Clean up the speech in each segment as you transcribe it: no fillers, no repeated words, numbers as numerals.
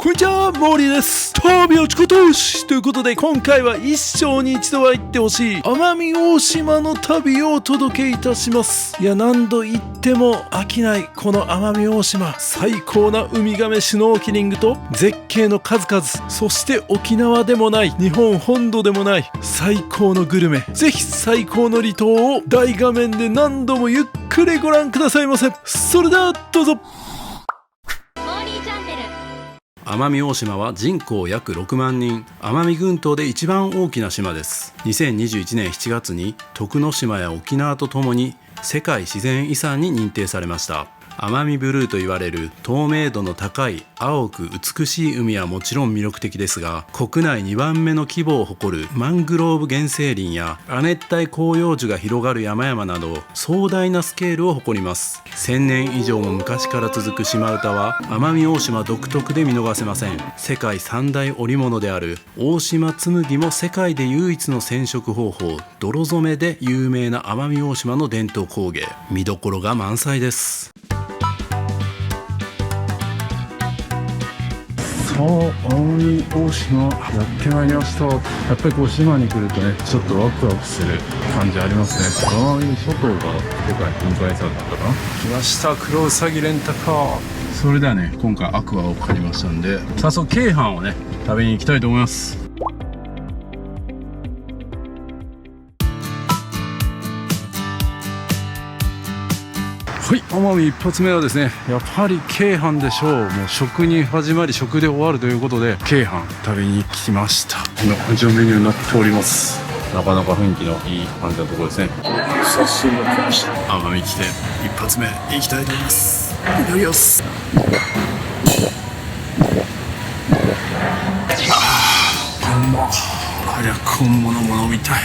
こんにちは、モーリーです。旅落ちことしということで、今回は一生に一度は行ってほしい奄美大島の旅をお届けいたします。いや、何度行っても飽きないこの奄美大島。最高なウミガメシュノーケリングと絶景の数々、そして沖縄でもない日本本土でもない最高のグルメ。ぜひ最高の離島を大画面で何度もゆっくりご覧くださいませ。それではどうぞ。奄美大島は人口約6万人、奄美群島で一番大きな島です。2021年7月に徳之島や沖縄とともに世界自然遺産に認定されました。奄美ブルーと言われる透明度の高い青く美しい海はもちろん魅力的ですが、国内2番目の規模を誇るマングローブ原生林や亜熱帯広葉樹が広がる山々など壮大なスケールを誇ります。1000年以上も昔から続く島唄は奄美大島独特で見逃せません。世界三大織物である大島紬も世界で唯一の染色方法泥染めで有名な奄美大島の伝統工芸、見どころが満載です。奄美大島やってまいりました。やっぱりこう島に来るとね、ちょっとワクワクする感じありますね。奄美諸島が世界文化遺産だったかな。来ました、クロウサギレンタカー。それではね、今回アクアを借りましたんで、早速京阪をね食べに行きたいと思います。はい、奄美一発目はですね、やっぱり京阪でしょう。もう食に始まり食で終わるということで、京阪食べに来ました。こんな感じのメニューになっております。なかなか雰囲気のいい感じのところですね。久しぶりに来ました。奄美来て一発目行きたいと思います。いただきます。うまっ。早く本物も飲みたい。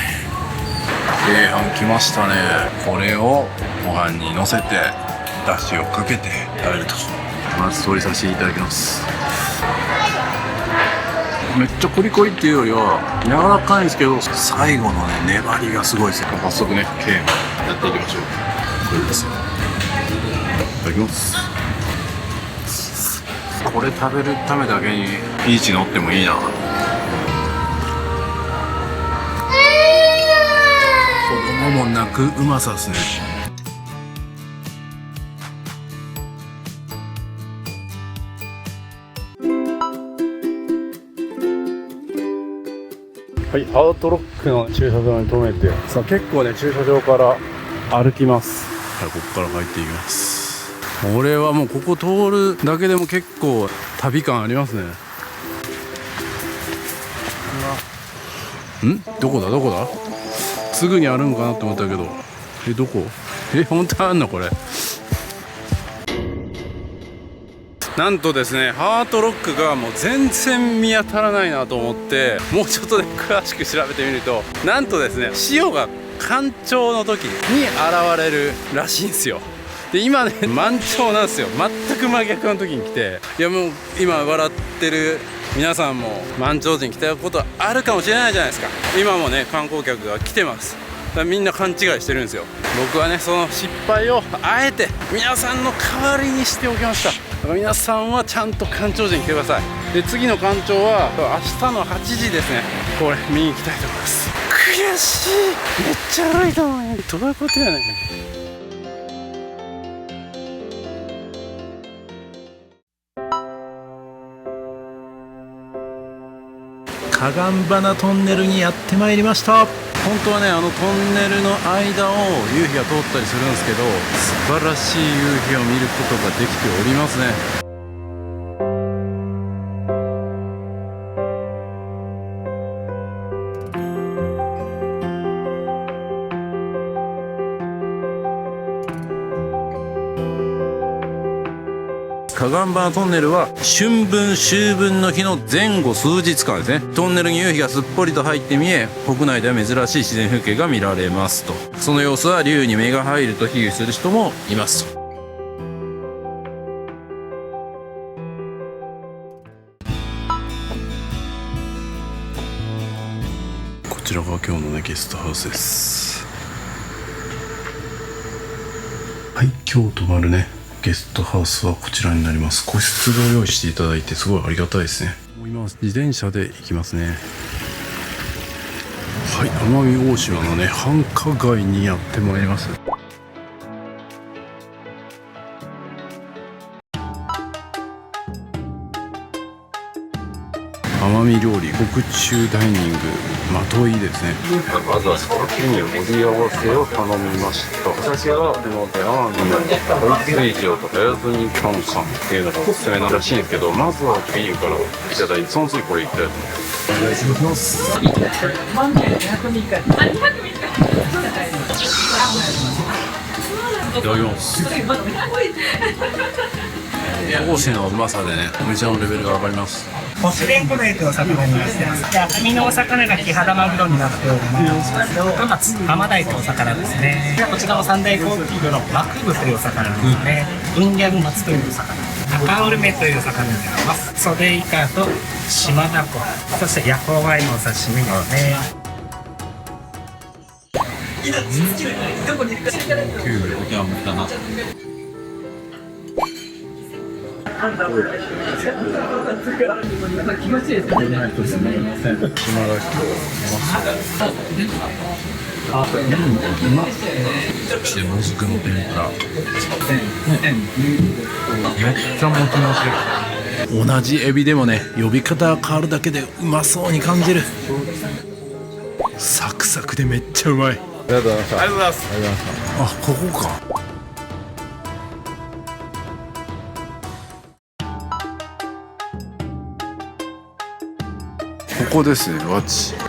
京阪来ましたね。これをご飯にのせてだしをかけて食べると。まず取りさせていただきます。めっちゃコリコリっていうよりは柔らかいんですけど、最後のね粘りがすごいですよ。早速ね京阪やっていきましょう。これですよ。いただきます。これ食べるためだけにビーチ乗ってもいいな。子供も泣くうまさですね。はい、アウトロックの駐車場に止めて、さあ結構ね駐車場から歩きます。はい、ここから入っていきます。これはもうここ通るだけでも結構旅感ありますね。どこだどこだ、すぐにあるんかなと思ったけど、どこ、本当あんのこれ。なんとですね、ハートロックがもう全然見当たらないなと思って、もうちょっとね詳しく調べてみると、なんとですね、潮が干潮の時に現れるらしいんですよ。で今ね満潮なんですよ。全く真逆の時に来て、いやもう今笑ってる皆さんも満潮時に来たことあるかもしれないじゃないですか。今もね観光客が来てます。だからみんな勘違いしてるんですよ。僕はねその失敗をあえて皆さんの代わりにしておきました。だから皆さんはちゃんと干潮時に来てください。で次の干潮は明日の8時ですね。これ見に行きたいと思います。悔しい、めっちゃ歩いたのにどういうことやねん。カガンバナトンネルにやってまいりました。本当はねトンネルの間を夕日が通ったりするんですけど、素晴らしい夕日を見ることができておりますね。カガンバナトンネルは春分秋分の日の前後数日間ですね、トンネルに夕日がすっぽりと入って見え、国内では珍しい自然風景が見られますと。その様子は竜に目が入ると比喩する人もいますと。こちらが今日のねゲストハウスです。はい、今日泊まるねゲストハウスはこちらになります。個室を用意していただいてすごいありがたいですね。もう今自転車で行きますね。はい、奄美大島のね繁華街にやってまいります。奄美料理北中ダイニングまといですね。まずはメニュー盛り合わせを頼みました。私はこの奄美の海水塩とかやずにキョンカンっていうのがおすすめならしいんですけど、まずはメニューからいただいて、その次これいただきます。お願いします。いただきます。当時のうまさでね、お店のレベルが上がります。ホシレンコダイというお魚になってます。で、赤身のお魚がキハダマグロになっております。アマダイというお魚ですね。こちらの三大高級魚のマクブというお魚ですね。ウンギャグマツというお魚。赤ウルメというお魚になります。ソデイカと島ダコ、そしてヤコウワイのお刺身ですね。そしてもずくの天ぷら。めっちゃもちもち。同じエビでもね、呼び方が変わるだけでうまそうに感じる。サクサクでめっちゃうまい。ありがとうございました。ありがとうございます。あ、ここか。ここですね、和地。飲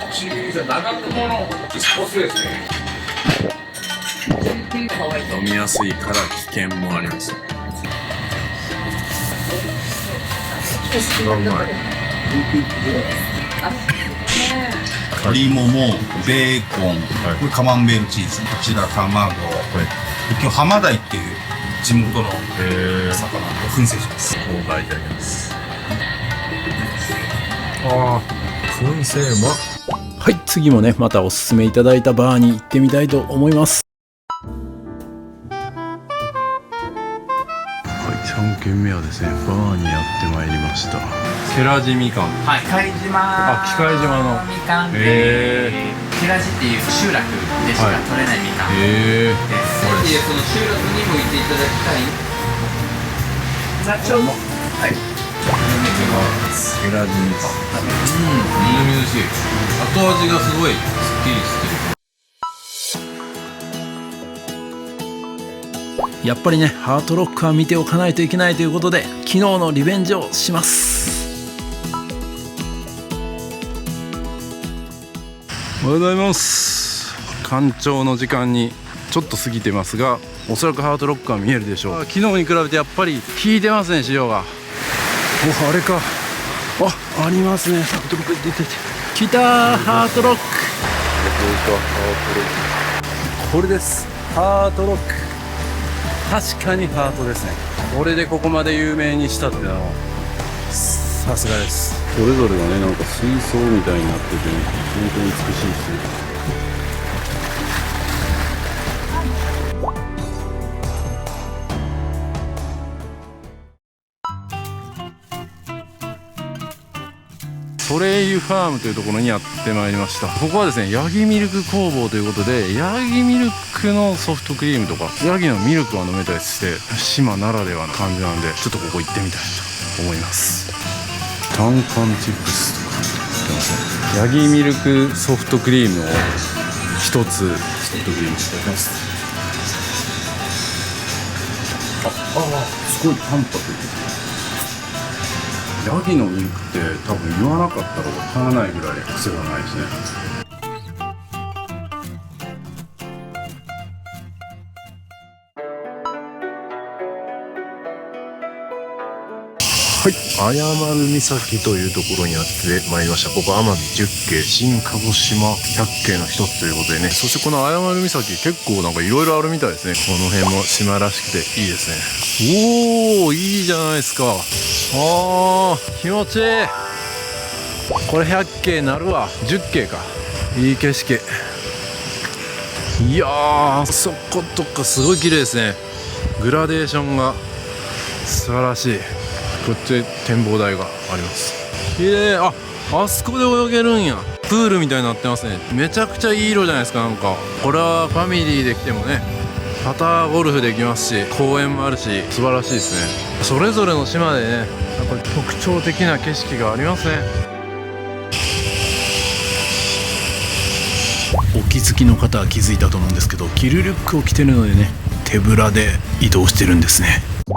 みやすいから危険もあります。うまい。鶏もも、ベーコン、これカマンベールチーズ、こちら卵、今日ハマダイっていう地元の魚を燻製します。購買いただきます。ああ、燻製うま。はい、次もね、またおすすめいただいたバーに行ってみたいと思います。はい、3軒目はですね、バーにやってまいりました。寺地みかん。はい、機械島。あ、機械島のみかんで、寺地っていう集落でしか取れないみかんです。で、その集落にも行っていただきたい。座長も。はい。寺地みかん。みずみずしい。後味がすごいすっきりしてる。やっぱりね、ハートロックは見ておかないといけないということで、昨日のリベンジをします。おはようございます。干潮の時間にちょっと過ぎてますが、おそらくハートロックは見えるでしょう。昨日に比べてやっぱり引いてますね、潮が。お、あれか。ありますね。ハートロック出てて。来たー、ハートロック。これです。ハートロック。確かにハートですね。これでここまで有名にしたってのはさすがです。それぞれがね、なんか水槽みたいになってて、本当に美しいですね。ソレイユファームというところにやってまいりました。ここはですね、ヤギミルク工房ということで、ヤギミルクのソフトクリームとかヤギのミルクが飲めたりして島ならではの感じなんで、ちょっとここ行ってみたいと思います。タンカンチップスとか言ってますね。ヤギミルクソフトクリームを一つソフトクリームしていただきます。すごい淡白。ヤギのミルクって多分言わなかったら分からないぐらい癖がないですね。はい、綾丸岬というところにやってまいりました。ここ奄美10景、新鹿児島100景の一つということでね。そしてこの綾丸岬結構なんかいろいろあるみたいですね。この辺も島らしくていいですね。おー、いいじゃないですか。気持ちいい。これ100景なるわ。10景か。いい景色。いやー、そことかすごい綺麗ですね。グラデーションが素晴らしい。こっち展望台があります。綺麗。あそこで泳げるんや。プールみたいになってますね。めちゃくちゃいい色じゃないですか。なんかこれはファミリーで来てもね、パターゴルフできますし、公園もあるし、素晴らしいですね。それぞれの島でね、やっぱり特徴的な景色がありますね。お気づきの方は気づいたと思うんですけど、着るリュックを着てるのでね、手ぶらで移動してるんですね。こ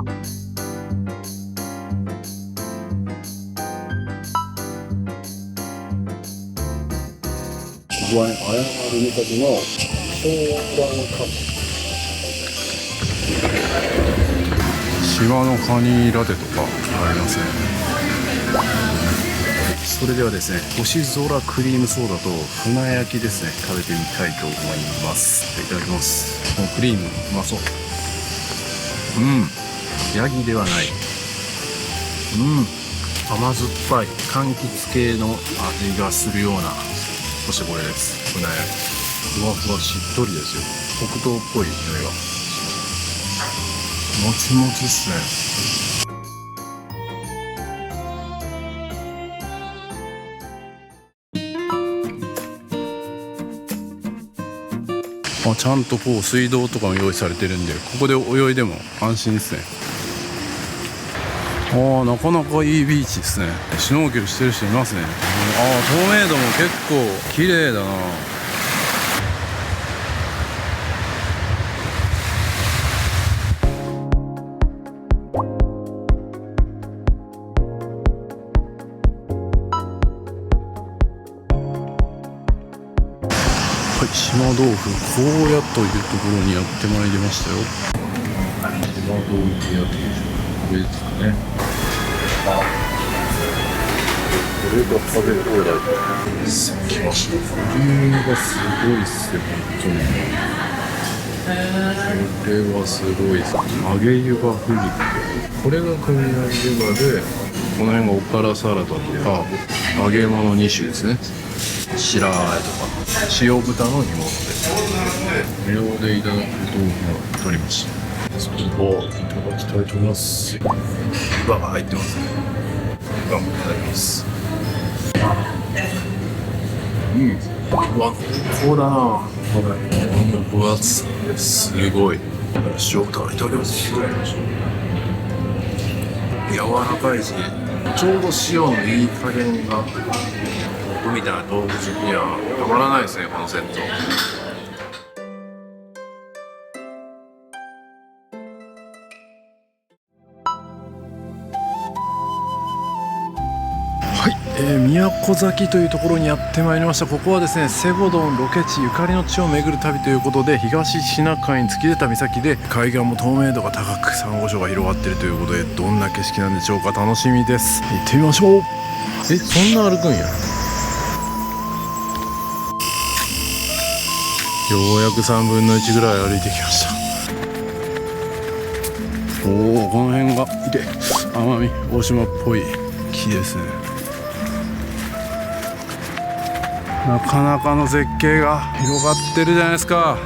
こはね、綾丸岬の島のカニラテとかありますね。それではですね、星空クリームソーダと船焼きですね、食べてみたいと思います。いただきます。このクリームうまそう。ヤギではない。甘酸っぱい柑橘系の味がするような、そしてこれです。船焼きふわふわしっとりですよ。黒糖っぽい匂いが、もちもちっすね。ちゃんとこう水道とかも用意されてるんで、ここで泳いでも安心ですね。なかなかいいビーチですね。シュノーケルしてる人いますね。透明度も結構綺麗だな。はい、島豆腐高野というところにやってまいりましたよ。島豆腐屋というこれですかね。これが食べ放題。さっきました。ボリュームがすごいっすよ、本当に。これはすごいっす。揚げ湯葉フリック。これが組み合わせ湯葉で、この辺がおからサラダで、揚げ物2種ですね。白あえとか塩豚の煮物です。無料でいただく豆腐が取りました。それをいただきたいと思います。湯葉が入ってますね。湯葉もいただきます。うわ、濃厚だな。分厚さすごい。塩豚いただきます。柔らかいし、ちょうど塩のいい加減が、僕みたいな動物好きにはたまらないですね、このセット。はい、宮古崎というところにやってまいりました。ここはですね、セゴドンロケ地ゆかりの地を巡る旅ということで、東シナ海に突き出た岬で、海岸も透明度が高くサンゴ礁が広がっているということで、どんな景色なんでしょうか。楽しみです。行ってみましょう。そんな歩くんや。ようやく3分の1ぐらい歩いてきました。この辺が奄美大島っぽい木ですね。なかなかの絶景が広がってるじゃないですか。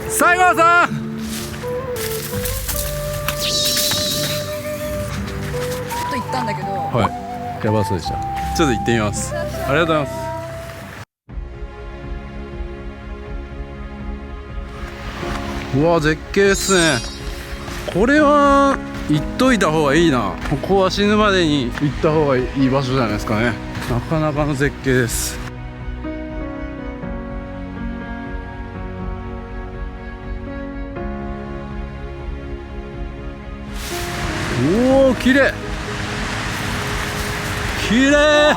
西郷さん、と言ったんだけど、はい、やばそうでした。ちょっと行ってみます。ありがとうございます。うわ、絶景っすね。これは行っといた方がいいな。ここは死ぬまでに行った方がいい場所じゃないですかね。なかなかの絶景です。おお、綺麗綺麗。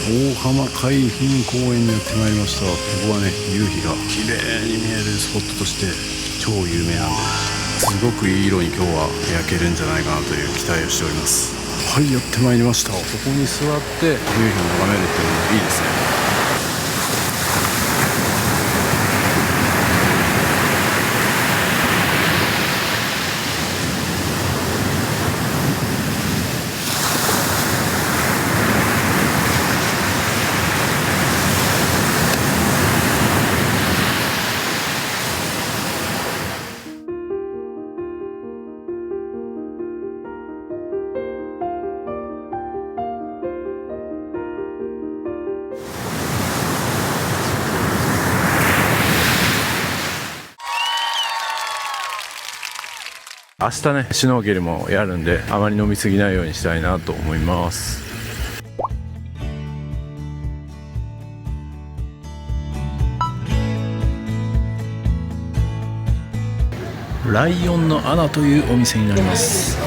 大浜海浜公園にやってまいりました。ここはね、夕日が綺麗に見えるスポットとして超有名なんで、すごくいい色に今日は焼けるんじゃないかなという期待をしております。はい、やってまいりました。ここに座って夕日を眺めるっていうのもいいですね。明日ねシュノーケルもやるんで、あまり飲みすぎないようにしたいなと思います。ライオンの穴というお店になります。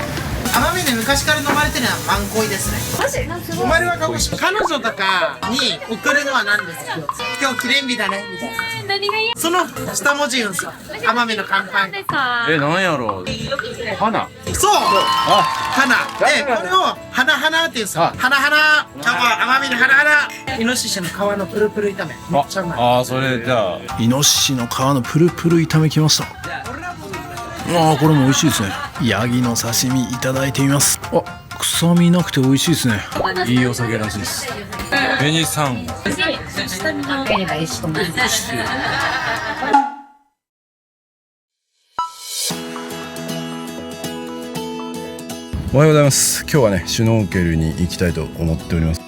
奄美で昔から飲まれてるのはマンコイですね。マジ？生まれは鹿児島。彼女とかに送るのは何ですか？今日記念日だねみたいな。何がいい？その下文字言うんですよ。奄美の乾杯。なんやろう。花。そう。花。これを花花って言うんですよ。花花。今日は奄美の花花。イノシシの皮のプルプル炒め。めっちゃうまい。ああ、それじゃあイノシシの皮のプルプル炒めきました。ああ、これも美味しいですね。ヤギの刺身いただいてみます。あ、臭みなくて美味しいですね。いいお酒らしいです。紅さん。おはようございます。今日はねシュノーケルに行きたいと思っております。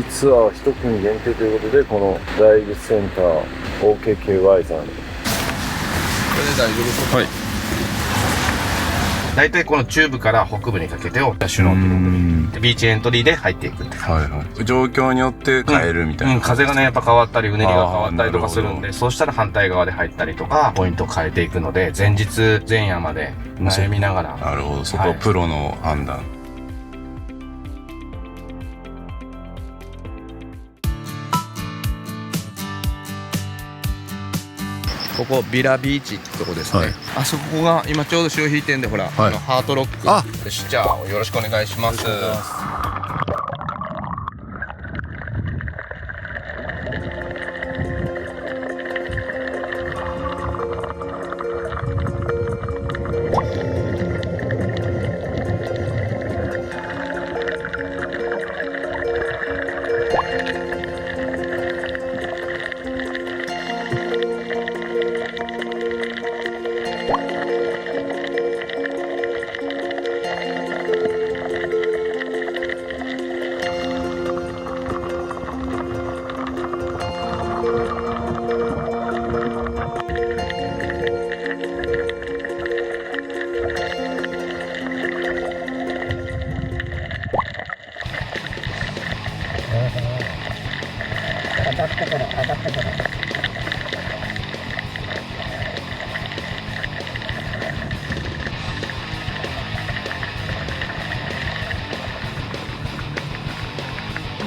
ツアー1組限定ということで、このダイブセンター OKKY さん。これで大丈夫ですか？はい。大体この中部から北部にかけてをシュノーケルビーチエントリーで入っていくって感じ。はいはい。状況によって変えるみたいな。風がねやっぱ変わったりうねりが変わったりとかするんで、そうしたら反対側で入ったりとかポイントを変えていくので、前日前夜まで悩みながら。なるほど、そこはプロの判断。ここビラビーチってとこですね、あそこが今ちょうど潮引いてんで、ほら、ハートロック。よし、じゃあよろしくお願いします。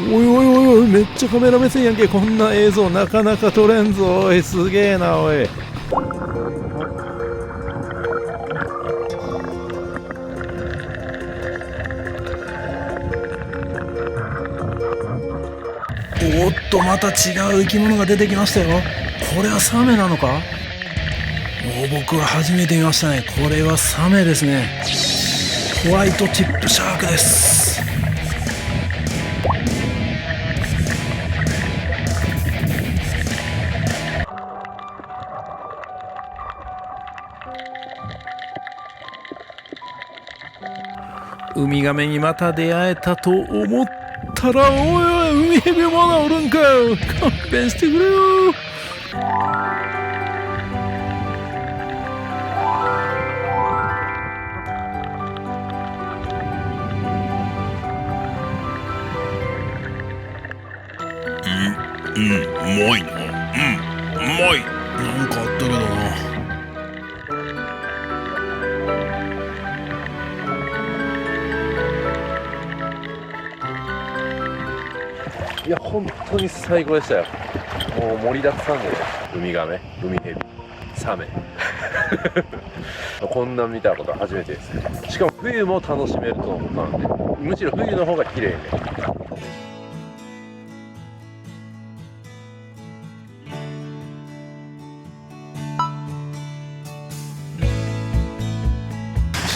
おいおいおいおい、めっちゃカメラ目線やんけ。こんな映像なかなか撮れんぞ。おい、すげえなおい。おっと、また違う生き物が出てきましたよ。これはサメなのか？僕は初めて見ましたね。これはサメですね。ホワイトチップシャークです。ウミガメにまた出会えたと思ったら、おいおい、ウミヘビまだおるんかよ。勘弁してくれよ。うまいな。うまい。なんかあったけどな。いや、本当に最高でしたよ。もう盛りだくさんでね、ウミガメ、ウミヘビ、サメこんなん見たこと初めてですね。しかも冬も楽しめるとのことなんで、むしろ冬の方が綺麗ね。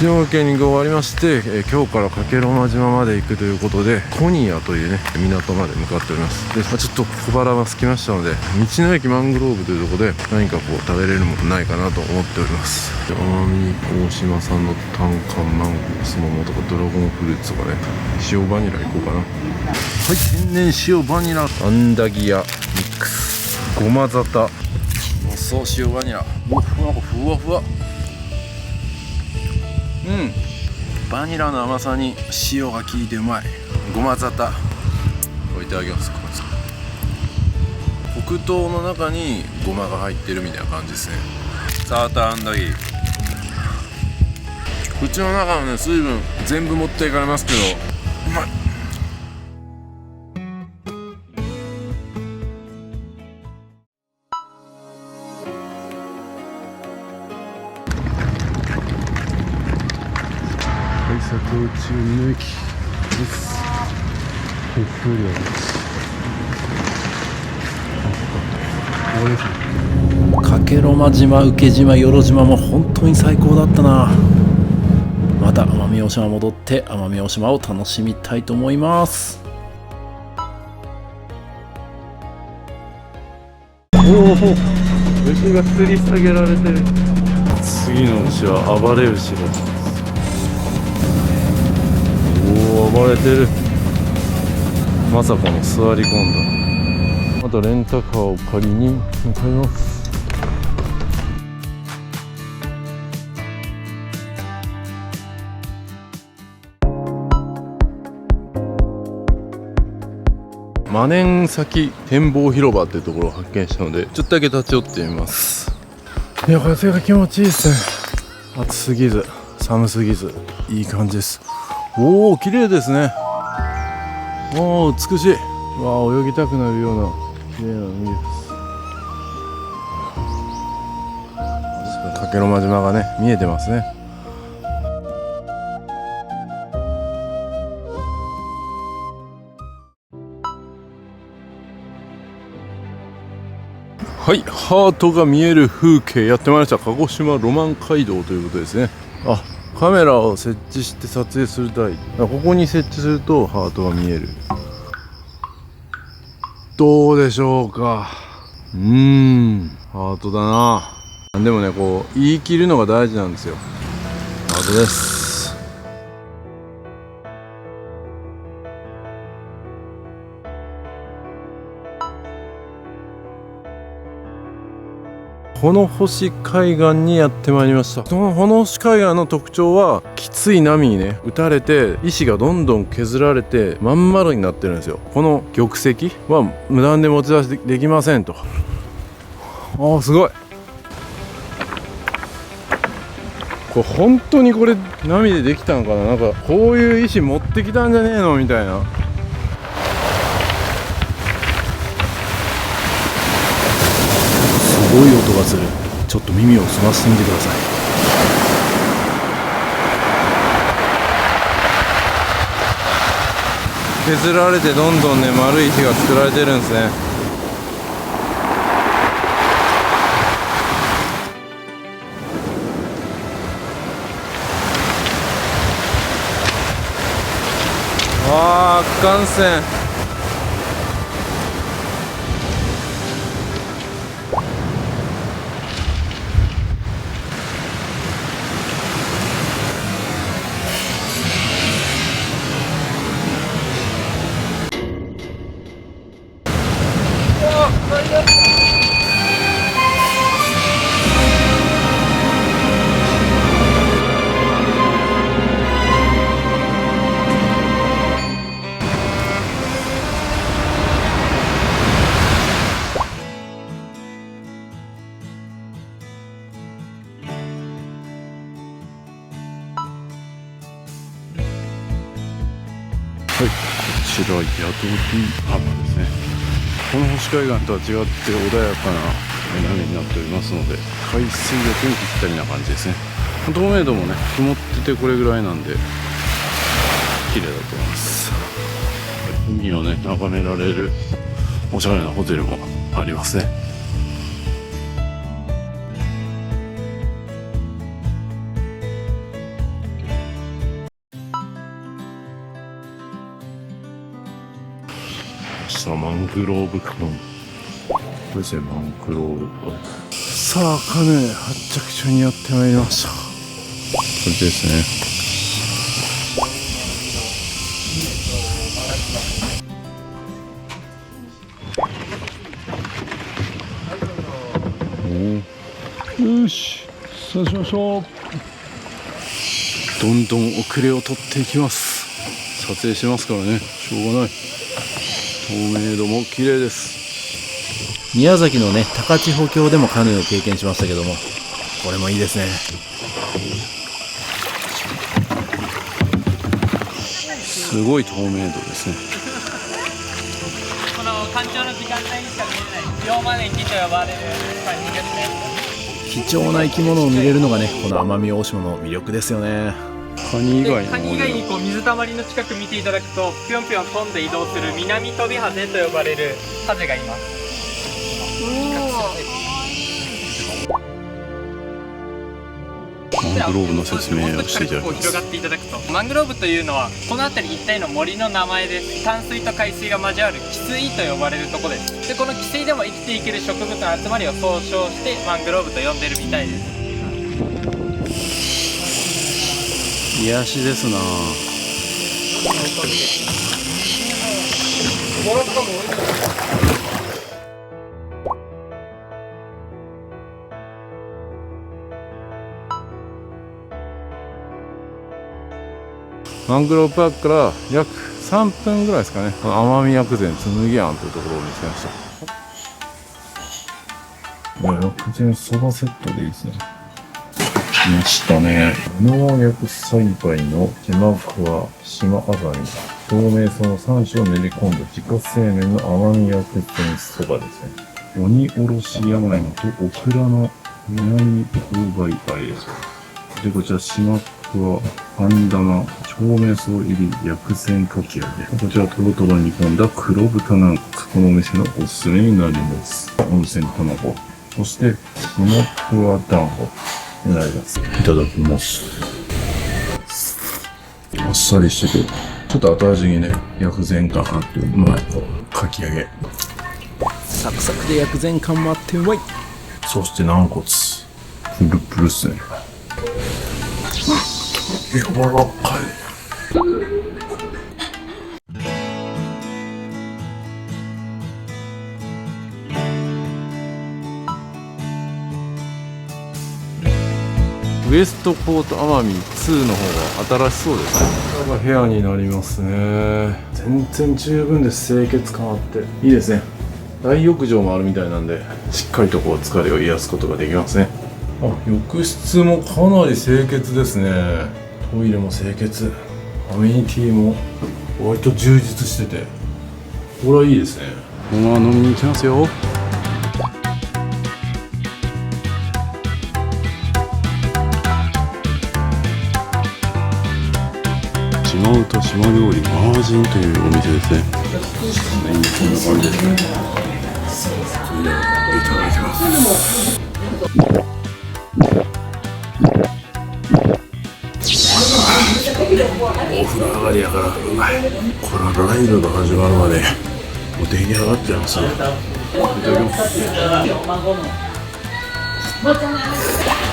シュノーケリング終わりまして、今日から加計呂麻島まで行くということで、コニアというね港まで向かっております。で、ちょっと小腹が空きましたので、道の駅マングローブというところで何かこう食べれるものないかなと思っております。で、奄美大島産のタンカンマンゴー、スモモとかドラゴンフルーツとかね、塩バニラいこうかな。はい、天然塩バニラアンダギアミックスごま沙汰そう塩バニラふわふわふわバニラの甘さに塩が効いてうまいごま沙汰いただきます。黒糖の中にごまが入ってるみたいな感じですね。サーターアンダギー口の中のね水分全部持っていかれますけどうまい。佐藤中の駅です。北風寮です。加計呂麻島、請島、与路島も本当に最高だったな。また奄美大島戻って奄美大島を楽しみたいと思います。おお、牛が吊り下げられてる。次の牛は暴れ牛だ。おお、暴れてる。まさかの座り込んだ。またレンタカーを借りに向かいます。マネン崎展望広場っていうところを発見したのでちょっとだけ立ち寄ってみます。いや、風が気持ちいいですね。暑すぎず寒すぎずいい感じです。おお、綺麗ですね。おお、美しい。わあ、泳ぎたくなるような綺麗な海です。加計呂麻島がね見えてますね。はい、ハートが見える風景やってまいりました。鹿児島ロマン街道ということですね。あ、カメラを設置して撮影する台、ここに設置するとハートが見える。どうでしょうか。ハートだな。でもね、こう言い切るのが大事なんですよ。ハートです。穂星海岸にやってまいりました。その穂星海岸の特徴はきつい波にね打たれて石がどんどん削られてまん丸になってるんですよ。この玉石は無断で持ち出しできませんと。ああ、すごい。これ本当にこれ波でできたのかな。なんかこういう石持ってきたんじゃねえのみたいな。すごい音がする。ちょっと耳を澄ましてみてください。削られてどんどんね丸い石が作られてるんですね。あー、圧巻線。はい、こちらヤドリ浜ですね。この星海岸とは違って穏やかな波になっておりますので海水浴にぴったりな感じですね。透明度もね曇っててこれぐらいなんで綺麗だと思います。海をね眺められるおしゃれなホテルもありますね。マングローブ区のこれですね、マングローブ。さあ、カヌー発着所にやってまいりました。これですね。し、そうしましょう。どんどん遅れを取っていきます。撮影してますからね、しょうがない。透明度も綺麗です。宮崎のね、高千穂峡でもカヌーを経験しましたけども、これもいいですね。すごい透明度ですね。この干潮の時間帯にしか見れない龍馬年期と呼ばれる感じですね。貴重な生き物を見れるのがね、この奄美大島の魅力ですよね。カニ以外カニ以外にこう水たまりの近く見ていただくと、ぴょんぴょん飛んで移動する南飛びハゼと呼ばれるハゼがいます。マングローブの説明をしていただきます。広がっていただくと、マングローブというのはこの辺り一帯の森の名前です。淡水と海水が交わる汽水と呼ばれるところです。でこの汽水でも生きていける植物の集まりを総称してマングローブと呼んでるみたいです。癒しですな。マングローブパークから約3分ぐらいですかね、奄美薬膳紬庵というところを見つけました。薬膳そばセットでいいですね。来ましたね。農薬栽培の手間ふわ島あざに透明さの3種を練り込んだ自家製麺の奄美薬膳そばですね。鬼おろし山芋とオクラの南勾配あえで、こちら島ふわ半玉透明層入り薬膳かき揚げ、こちらトロトロ煮込んだ黒豚軟骨、このお店のおすすめになります。温泉卵、そして島ふわ団子になります。いただきます。あっさりしててちょっと後味にね、薬膳感あってうまい。かき揚げサクサクで薬膳感もあってうまい。そして軟骨プルプルっすね。柔らかい。ウエストコート奄美2の方が新しそうですね。これが部屋になりますね。全然十分です。清潔感あっていいですね。大浴場もあるみたいなんで、しっかりとこう疲れを癒すことができますね。あ、浴室もかなり清潔ですね。トイレも清潔、アメニティも割と充実してて、これはいいですね。このまま飲みに行きますよ。島唄島料理マージンというお店ですね。こんな感じですね。それではいただきます。お風呂上がりやからうまい。これライブが始まるまでもう出来上がっちゃいますね。いただきます。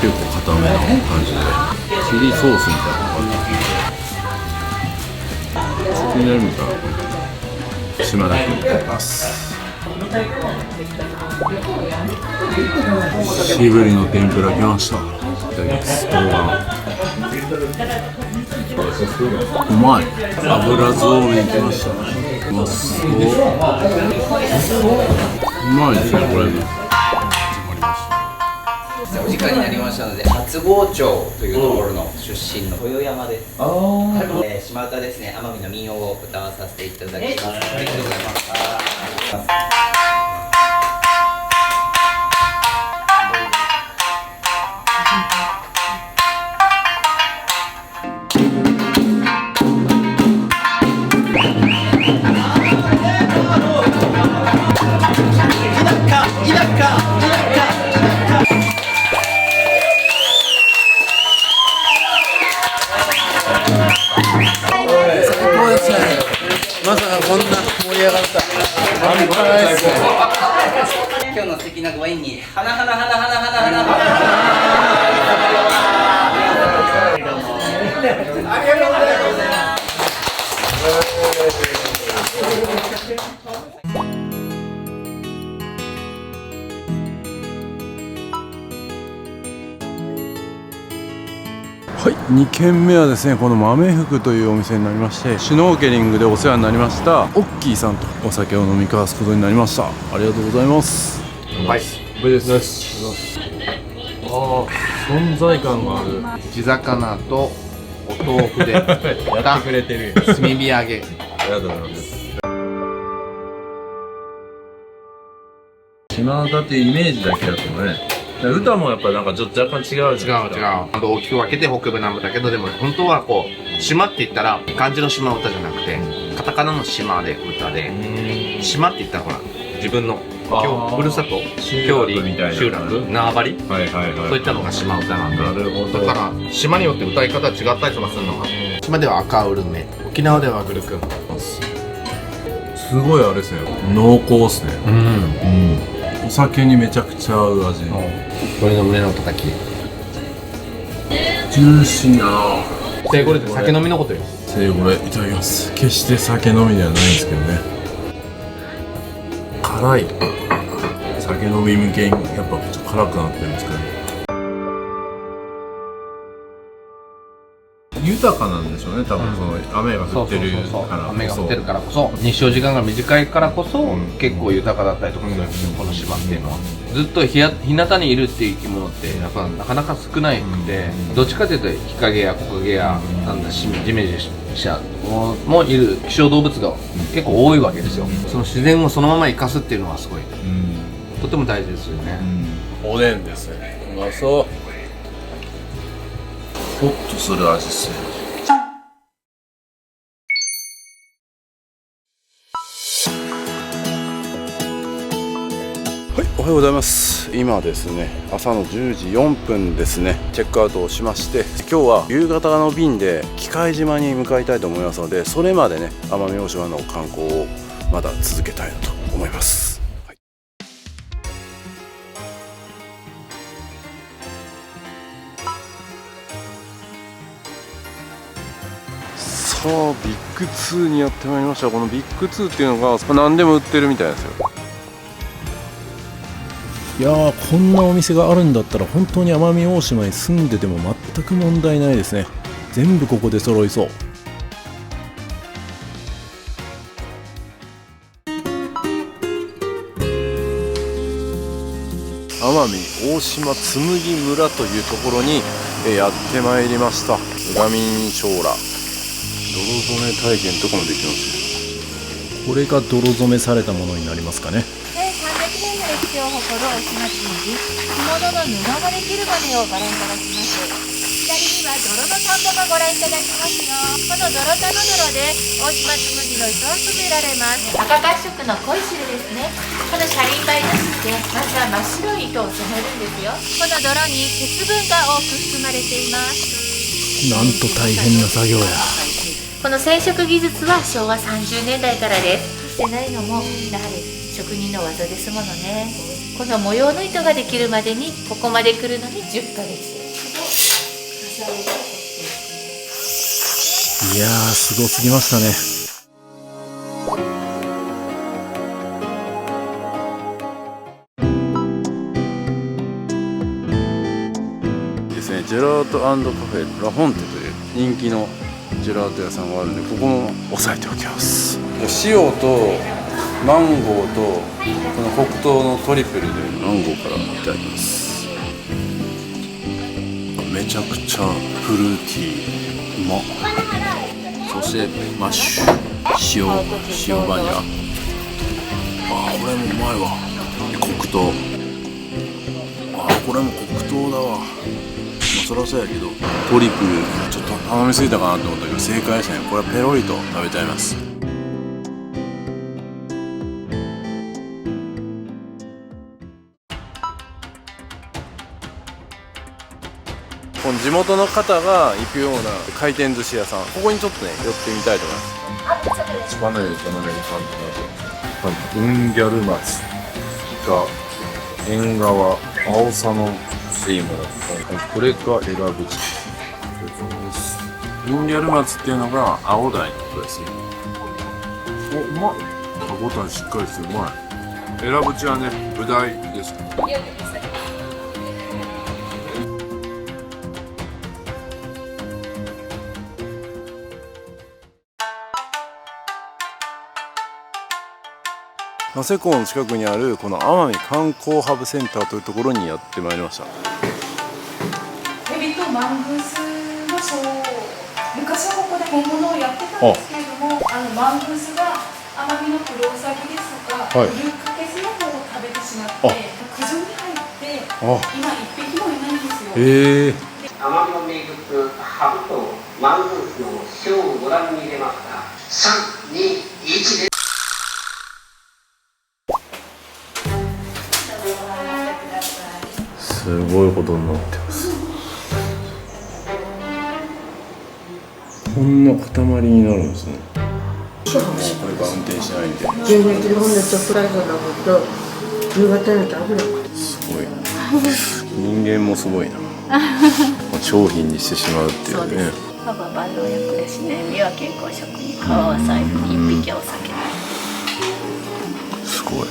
結構固めの感じでチリソースみたいな感じ。気になるみたいな島田君になります。しぶりの天ぷら来ました。いただきます。冬瓜うまい。油ゾーメン来ました。うまそう。うまいですね、これ。お時間になりましたので、初郷町というところの出身の豊山です。島唄ですね、奄美の民謡を歌わさせていただきます。ありがとうございます。まさかこんな盛り上がった。今日の素敵なご縁に花花花花花花花ありがとうございます。はい、2軒目はですね、この豆福というお店になりまして、シュノーケリングでお世話になりましたオッキーさんとお酒を飲み交わすことになりました。ありがとうございます。はい。これです。ああ、存在感がある。地魚とお豆腐でやってくれてる炭火揚げ。ありがとうございます。島田ってイメージだけだとね、歌もやっぱなんかちょっと若干違う。大きく分けて北部南部だけど、でも本当はこう島って言ったら漢字の島歌じゃなくてカタカナの島で歌で、島って言ったらほら自分のふるさと、郷里、集落、縄張り、そういったのが島歌なんで、だから島によって歌い方違ったりとかするのが、島では赤うるめ、沖縄ではグルクン。すごいあれですね、濃厚ですね。お酒にめちゃくちゃ合う味。鶏の胸のたたき。ジューシーな。生これって酒飲みのことよ。生これいただきます。決して酒飲みではないんですけどね。辛い。酒飲み向けにやっぱちょっと辛くなってるんですかね。豊かなんでしょうね、多分その雨が降ってるからこそ。雨が降ってるからこそ、日照時間が短いからこそ、結構豊かだったりとかするんですよ、この島っていうのは。ずっと日向にいるっていう生き物ってやっぱなかなか少ないくて、どっちかというと日陰や木陰やなんだジメジメしたもいる希少動物が結構多いわけですよ。その自然をそのまま生かすっていうのはすごい、とても大事ですよね。おでんですね。うまそう。ホッとする味ですね。はい、おはようございます。今ですね、朝の10時4分ですね、チェックアウトをしまして、今日は夕方の便で喜界島に向かいたいと思いますので、それまでね、奄美大島の観光をまだ続けたいなと思います。さあ、ビッグ2にやってまいりました。このビッグ2っていうのが何でも売ってるみたいですよ。いやー、こんなお店があるんだったら本当に奄美大島に住んでても全く問題ないですね。全部ここで揃いそう。奄美大島紬村というところにやってまいりました。裏民将来泥染め体験とかもできます。これが泥染めされたものになりますかね。1300年の歴史を誇るお島紬、着物の布ができるまでをご覧いただきます。左には泥の田んぼがご覧いただきますよ。この泥田の泥で大島紬の糸を染められます。赤褐色の濃い汁ですね。この車輪梅の質でまずは真っ白い糸を染めるんですよ。この泥に鉄分が多く含まれています。なんと大変な作業や。この染色技術は昭和30年代からです。してないのもやはり職人の技ですものね。この模様の糸ができるまでにここまで来るのに10ヶ月。いやー、すごすぎましたね。ですね、ジェラート&カフェラフォンテという人気のジェラート屋さんがあるんで、ここも押さえておきます。塩とマンゴーとこの黒糖のトリプルでマンゴーからいただきます。めちゃくちゃフルーティー、うまっ。そしてマッシュ、塩バニラ。これもうまいわ。黒糖。これも黒糖だわ。そりゃそうやけど、トリプルちょっと頼みすぎたかなと思ったけど正解ですね。これはペロリと食べちゃいます。この地元の方が行くような回転寿司屋さん、ここにちょっとね寄ってみたいと思います。島根じゃない感じのうんギャル松が縁側青佐のスイム、これが選ぶ地。うんギャル松っていうのが青鯛のことですね。うまっ。歯応えしっかりしてうまい。選ぶ地はね、ブダイです。名瀬港の近くにあるこの奄美観光ハブセンターというところにやってまいりました。エビとマングースのショー、昔はここで本物をやってたんですけれども、マングースが奄美のクロウサギですとか、ブルーカケスの方を食べてしまって、駆除に入って、今一匹もいないんですよ。奄美の名物ハブとマングースのショーをご覧に入れますか。3、2、1で。すごいことになってます。こんな塊になるんですね。これが運転しないんで。全然日本でちょっとライトなこと夕方に食べる。すごい。人間もすごいな。商品にしてしまうっていうね。歯は万能薬ですね。身は健康食に、皮は財布に、一匹はお酒。すごい。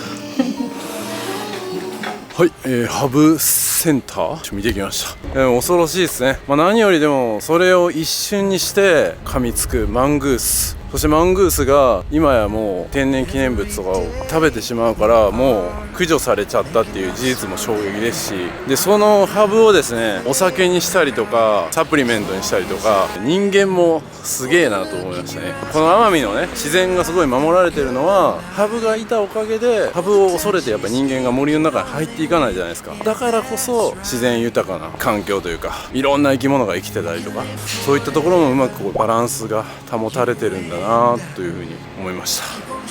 はい、ハブセンター見てきました。恐ろしいですね。何よりでもそれを一瞬にして噛みつくマングース。そしてマングースが今やもう天然記念物とかを食べてしまうからもう駆除されちゃったっていう事実も衝撃ですし、でそのハブをですねお酒にしたりとかサプリメントにしたりとか、人間もすげえなと思いましたね。この奄美のね自然がすごい守られてるのはハブがいたおかげで、ハブを恐れてやっぱ人間が森の中に入っていかないじゃないですか。だからこそ自然豊かな環境というか、いろんな生き物が生きてたりとか、そういったところもうまくこうバランスが保たれてるんだなというふうに思いました。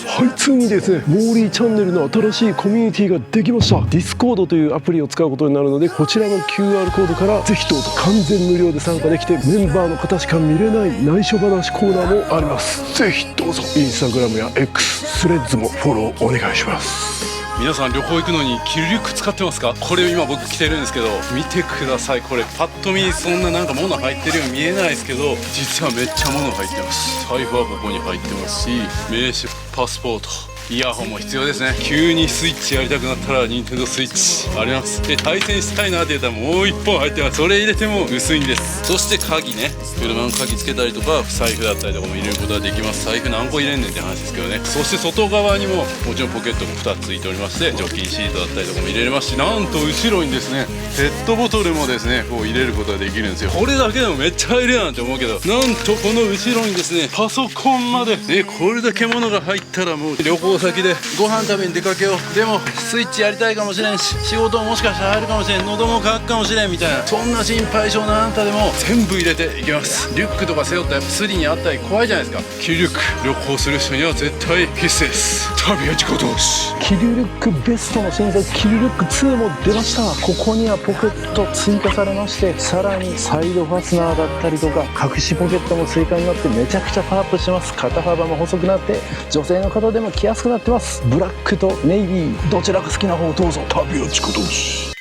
はい、ついにですね、モーリーチャンネルの新しいコミュニティができました。ディスコードというアプリを使うことになるので、こちらの QR コードからぜひどうぞ完全無料で参加できて、メンバーの方しか見れない内緒話コーナーもあります。ぜひどうぞインスタグラムや X、スレッズもフォローお願いします。皆さん旅行行くのにキルリュック使ってますか？これ今僕着てるんですけど、見てください。これパッと見そんななんか物入ってるように見えないですけど、実はめっちゃ物入ってます。財布はここに入ってますし、名刺、パスポート、イヤホンも必要ですね。急にスイッチやりたくなったらニンテンドースイッチあります。で対戦したいなって言ったらもう1本入ってます。それ入れても薄いんです。そして鍵ね、車の鍵つけたりとか財布だったりとかも入れることができます。財布何個入れんねんって話ですけどね。そして外側にももちろんポケットが2つついておりまして、除菌シートだったりとかも入れれますし、なんと後ろにですねペットボトルもですねこう入れることができるんですよ。これだけでもめっちゃ入れやんって思うけど、なんとこの後ろにですねパソコンまでね、これだけ物が入ったらもう旅行先でご飯食べに出かけよう、でもスイッチやりたいかもしれんし、仕事ももしかしたら入るかもしれん、喉も渇くかもしれんみたいな、そんな心配性なあんたでも全部入れていきます。リュックとか背負ったらやっぱスリにあったり怖いじゃないですか。キルリュック旅行する人には絶対必須です。旅は自己投資。キルリュックベストの新作キルリュック2も出ました。ここにはポケット追加されまして、さらにサイドファスナーだったりとか隠しポケットも追加になってめちゃくちゃパワーアップしてます。肩幅も細くなって女性の方でも着やすくなってます。ブラックとネイビーどちらか好きな方をどうぞ。旅は自己投資。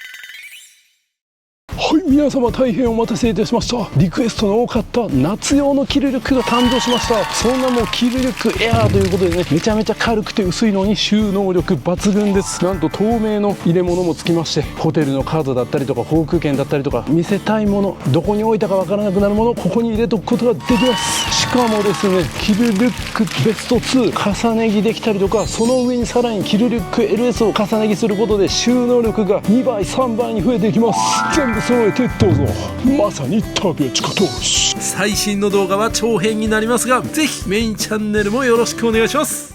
はい、皆様大変お待たせいたしました。リクエストの多かった夏用のキルリュックが誕生しました。その名もキルリュックエアーということでね、めちゃめちゃ軽くて薄いのに収納力抜群です。なんと透明の入れ物もつきまして、ホテルのカードだったりとか航空券だったりとか見せたいもの、どこに置いたかわからなくなるものをここに入れとくことができます。しかもですね、キルリュックベスト2重ね着できたりとか、その上にさらにキルリュック LS を重ね着することで収納力が2倍3倍に増えていきます。全部揃えてどうぞ。まさに旅は自己投資。最新の動画は長編になりますが、ぜひメインチャンネルもよろしくお願いします。